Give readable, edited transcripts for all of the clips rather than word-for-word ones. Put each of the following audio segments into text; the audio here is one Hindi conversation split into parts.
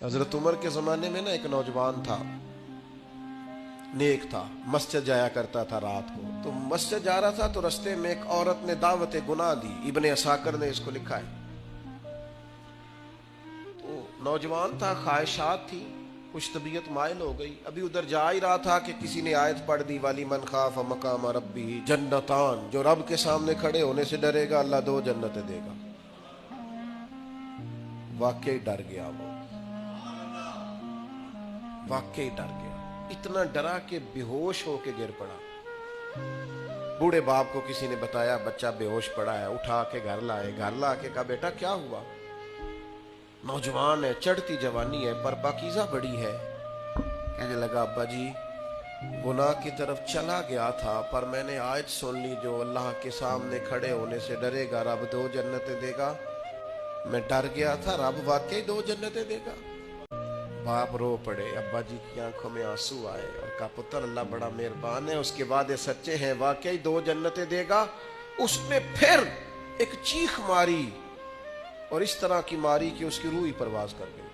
हजरत उमर के ज़माने में ना एक नौजवान था, नेक था, मस्जिद जाया करता था रात को। तो मस्जिद जा रहा था तो रास्ते में एक औरत ने दावत गुनाह दी। इब्ने असाकर ने इसको लिखा है। तो नौजवान था, ख्वाहिशात थी, कुछ तबीयत माइल हो गई। अभी उधर जा ही रहा था कि किसी ने आयत पढ़ दी, वाली मन खाफ मकाम रब्बी जन्नतान, जो रब के सामने खड़े होने से डरेगा अल्लाह 2 जन्नतें देगा। वाकई डर गया वो, वाकई डर गया। इतना डरा कि बेहोश होके गिर पड़ा। बूढ़े बाप को किसी ने बताया बच्चा बेहोश पड़ा है, उठा के घर लाए। घर ला के कहा बेटा क्या हुआ? नौजवान है, चढ़ती जवानी है, पर पाकीज़ा बड़ी है। कहने लगा अब्बा जी, गुनाह की तरफ चला गया था, पर मैंने आयत सुन ली, जो अल्लाह के सामने खड़े होने से डरेगा रब 2 जन्नतें देगा। मैं डर गया था, रब वाकई 2 जन्नतें देगा। बाप रो पड़े, अब्बा जी की आंखों में आंसू आए और कहा पुत्र अल्लाह बड़ा मेहरबान है, उसके वादे सच्चे हैं, वाकई 2 जन्नतें देगा। उसने फिर एक चीख मारी और इस तरह की मारी कि उसकी रूह ही परवाज कर गई।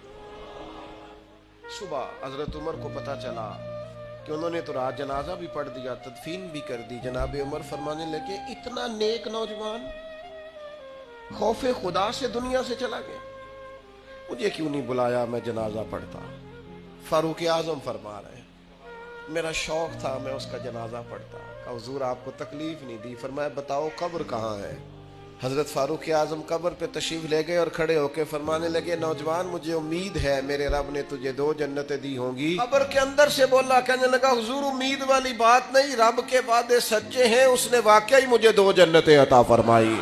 सुबह हजरत उमर को पता चला कि उन्होंने तो रात जनाजा भी पढ़ दिया, तदफीन भी कर दी। जनाब उमर फरमाने लगे इतना नेक नौजवान खौफे खुदा से दुनिया से चला गया, मुझे क्यों नहीं बुलाया, मैं जनाजा पढ़ता। फारूक आजम फरमा रहे हैं मेरा शौक था, मैं उसका जनाजा पढ़ता। कहा हुजूर आपको तकलीफ नहीं दी? फरमाया बताओ कब्र कहाँ है? हजरत फारूक आजम कब्र पे तशरीफ ले गए और खड़े होकर फरमाने लगे नौजवान मुझे उम्मीद है मेरे रब ने तुझे 2 जन्नतें दी होंगी। कब्र के अंदर से बोला, कहने लगा हुजूर उम्मीद वाली बात नहीं, रब के वादे सच्चे हैं, उसने वाकई मुझे 2 जन्नतें अता फरमाई।